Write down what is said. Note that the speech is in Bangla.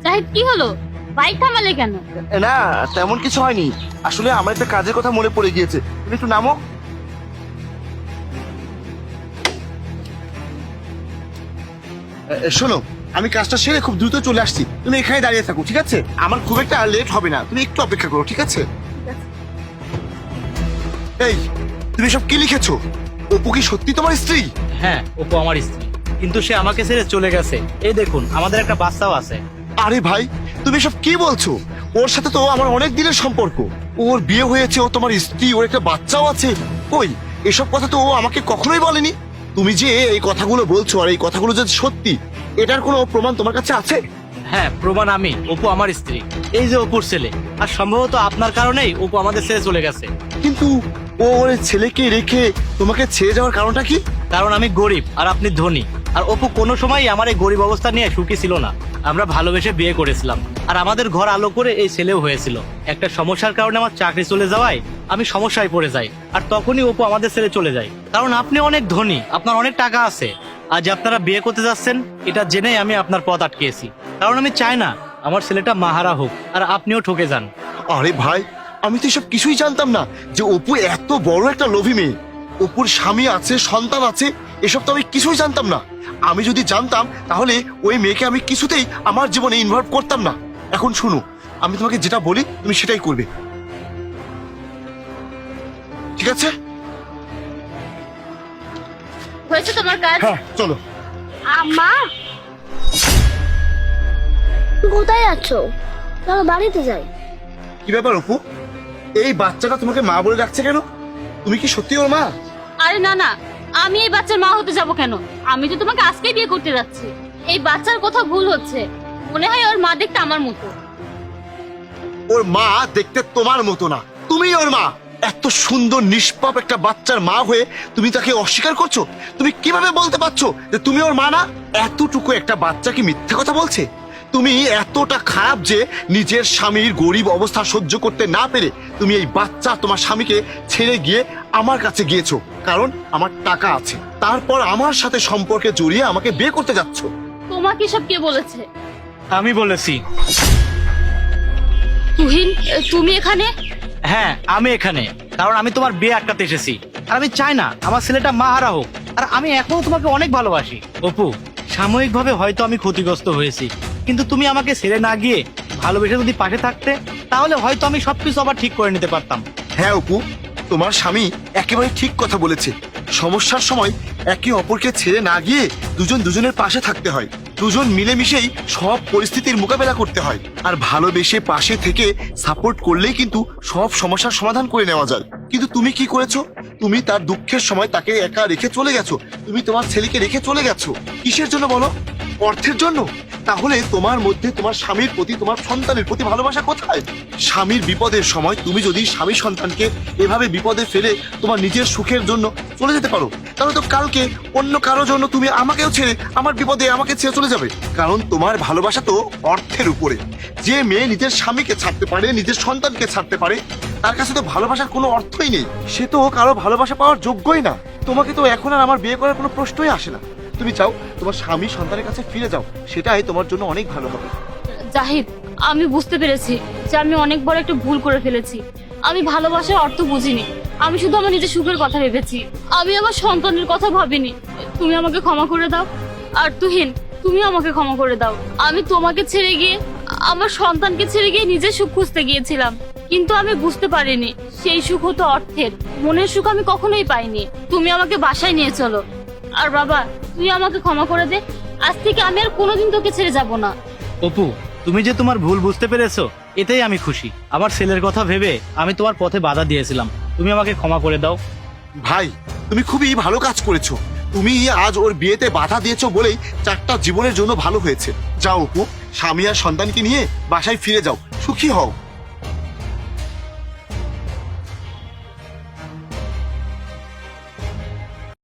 জাহিদ, কি হলো? বাইক থামালে কেন? না, তেমন কিছু হয়নি। আসলে আমার একটা কাজের কথা মনে পড়ে গিয়েছে। তুমি একটু নামো। শোনো, আমি কাজটা সেরে খুব দ্রুত চলে আসছি। তুমি এখানে দাঁড়িয়ে থাকো, ঠিক আছে? আমার খুব একটা লেট হবে না, তুমি একটু অপেক্ষা করো, ঠিক আছে? এই, তুমি সব কি লিখেছো? অপু কি সত্যি তোমার স্ত্রী? হ্যাঁ, অপু আমার স্ত্রী, কিন্তু সে আমাকে ছেড়ে চলে গেছে। এই দেখুন, আমাদের একটা বাচ্চাও আছে। আরে ভাই, তুমি সব কি বলছো? ওর সাথে তো আমার অনেক দিনের সম্পর্ক। ওর বিয়ে হয়েছে, ও তোমার স্ত্রী, ওর একটা বাচ্চাও আছে। কই, এসব কথা তো ও আমাকে কখনোই বলেনি। তুমি যে এই কথাগুলো বলছো আর এই কথাগুলো যে সত্যি, এটার কোনো প্রমাণ তোমার কাছে আছে? হ্যাঁ, প্রমাণ আমি। অপু আমার স্ত্রী, এই যে অপুর ছেলে। আর সম্ভবত আপনার কারণেই অপু আমাদের ছেড়ে চলে গেছে। কিন্তু ও ওর ছেলেকে রেখে তোমাকে ছেড়ে যাওয়ার কারণটা কি? কারণ আমি গরিব আর আপনি ধনী। আর অপু কোনো সময়ই আমার এই গরিব অবস্থা নিয়ে সুখী ছিল না। আমরা ভালোবেসে বিয়ে করেছিলাম, আর আমাদের ঘর আলো করে এই ছেলেও হয়েছিল। একটা সমস্যার কারণে আমার চাকরি চলে যাওয়ায় আমি সমস্যায় পড়ে যাই, আর তখনই অপু আমাদের ছেড়ে চলে যায়। কারণ আপনি অনেক ধনী, আপনার অনেক টাকা আছে। আজ আপনারা বিয়ে করতে যাচ্ছেন, এটা জেনেই আমি আপনার পথ আটকেছি। কারণ আমি চাই না আমার ছেলেটা মাহারা হোক আর আপনিও ঠকে যান। আরে ভাই, আমি তো এসব কিছুই জানতাম না যে অপু এত বড় একটা লোভী মেয়ে। অপুর স্বামী আছে, সন্তান আছে, এসব তো আমি কিছুই জানতাম না। আমি যদি জানতাম তাহলে ওই মেয়েকে আমি কিছুতেই আমার জীবনে ইনভলভ করতাম না। এখন শুনো, আমি তোমাকে যেটা বলি তুমি সেটাই করবে, ঠিক আছে? হয়েছে তোমার কাজ? হ্যাঁ, চলো। আম্মা, কোথায় আছো? চলো বাড়িতে যাই। কি ব্যাপার অপু, এই বাচ্চাটা তোমাকে মা বলে ডাকছে কেন? তুমি কি সত্যি ওর মা? আরে না না, আমি এই বাচ্চার মা হতে যাব কেন? আমি তো তোমাকে আজকেই বিয়ে করতে যাচ্ছি। এই বাচ্চার কথা ভুল হচ্ছে, মনে হয় ওর মা দেখতে আমার মতো। ওর মা দেখতে তোমার মতো না, তুমি ওর মা। এত সুন্দর নিষ্পাপ একটা বাচ্চার মা হয়ে তুমি তাকে অস্বীকার করছো? তুমি কিভাবে বলতে পারছো যে তুমি ওর মা না? এতটুকু একটা বাচ্চা কি মিথ্যে কথা বলছে? তুমি এতটা খারাপ যে নিজের স্বামীর গরিব অবস্থা সহ্য করতে না পেরে তুমি এই বাচ্চা তোমার স্বামীকে ছেড়ে গিয়ে আমার কাছে গিয়েছো, কারণ আমার টাকা আছে। তারপর আমার সাথে সম্পর্কে জড়িয়ে আমাকে বিয়ে করতে যাচ্ছ। তোমাকে সব কে বলেছে? আমি বলেছি। তুহিন, তুমি এখানে? হ্যাঁ, আমি এখানে কারণ আমি তোমার বিয়ে আটকাতে এসেছি। আর আমি চাই না আমার ছেলেটা মাহারা হোক। আর আমি এখনো তোমাকে অনেক ভালোবাসি। অপু, সাময়িকভাবে হয়তো আমি ক্ষতিগ্রস্ত হয়েছি, কিন্তু তুমি আমাকে ছেড়ে না গিয়ে ভালোবেসে যদি পাশে থাকতে, তাহলে হয়তো আমি সবকিছু আবার ঠিক করে নিতে পারতাম। হ্যাঁ অপু, তোমার স্বামী একেবারে ঠিক কথা বলেছে। সমস্যার সময় একে অপরকে ছেড়ে না গিয়ে দুজন দুজনের পাশে থাকতে হয়। দুজন মিলেমিশেই সব পরিস্থিতির মোকাবেলা করতে হয়। আর ভালোবেসে পাশে থেকে সাপোর্ট করলেই কিন্তু সব সমস্যার সমাধান করে নেওয়া যায়। কিন্তু তুমি কি করেছো? তুমি তার দুঃখের সময় তাকে একা রেখে চলে গেছো। তুমি তোমার ছেলেকে রেখে চলে গেছো কিসের জন্য বলো? অর্থের জন্য? তাহলে তোমার মধ্যে তোমার স্বামীর প্রতি, তোমার সন্তানের প্রতি ভালোবাসা কোথায়? স্বামীর বিপদের সময় তুমি যদি স্বামী সন্তানকে এভাবে বিপদে ফেলে তোমার নিজের সুখের জন্য চলে যেতে পারো, তাহলে তো কালকে অন্য কারোর জন্য তুমি আমাকেও ছেড়ে, আমার বিপদে আমাকে ছেড়ে চলে যাবে। কারণ তোমার ভালোবাসা তো অর্থের উপরে। যে মেয়ে নিজের স্বামীকে ছাড়তে পারে, নিজের সন্তানকে ছাড়তে পারে, তার কাছে তো ভালোবাসার কোনো অর্থই নেই। সে তো কারো ভালোবাসা পাওয়ার যোগ্যই না। তোমাকে তো এখন আর আমার বিয়ে করার কোনো প্রশ্নই আসে না। তুমি চাও তোমার স্বামী সন্তানের কাছে ফিরে যাও, সেটাই তোমার জন্য অনেক ভালো হবে। জাহিদ, আমি বুঝতে পেরেছি যে আমি অনেক বড় একটা ভুল করে ফেলেছি। আমি ভালোবাসার অর্থ বুঝিনি। আমি শুধু আমার নিজের সুখের কথা ভেবেছি। আমি আমার সন্তানের কথা ভাবিনি। তুমি আমাকে ক্ষমা করে দাও। আর তুহিন, তুমি আমাকে ক্ষমা করে দাও। আমি তোমাকে ছেড়ে গিয়ে, আমার সন্তানকে ছেড়ে গিয়ে নিজের সুখ খুঁজতে গিয়েছিলাম, কিন্তু আমি বুঝতে পারিনি সেই সুখ হতো অর্থের। মনের সুখ আমি কখনোই পাইনি। তুমি আমাকে বাসায় নিয়ে চলো। আর বাবা, তুই আমাকে ক্ষমা করে দে। আজ থেকে আমি আর কোনোদিন তোকে ছেড়ে যাব না। অপু, তুমি যে তোমার ভুল বুঝতে পেরেছো, এতেই আমি খুশি। আমার ছেলের কথা ভেবে আমি তোমার পথে বাধা দিয়েছিলাম, তুমি আমাকে ক্ষমা করে দাও। ভাই, তুমি খুবই ভালো কাজ করেছো। তুমি আজ ওর বিয়েতে বাধা দিয়েছো বলেই 4টা জীবনের জন্য ভালো হয়েছে। যাও অপু, স্বামী আর সন্তানকে নিয়ে বাসায় ফিরে যাও, সুখী হও।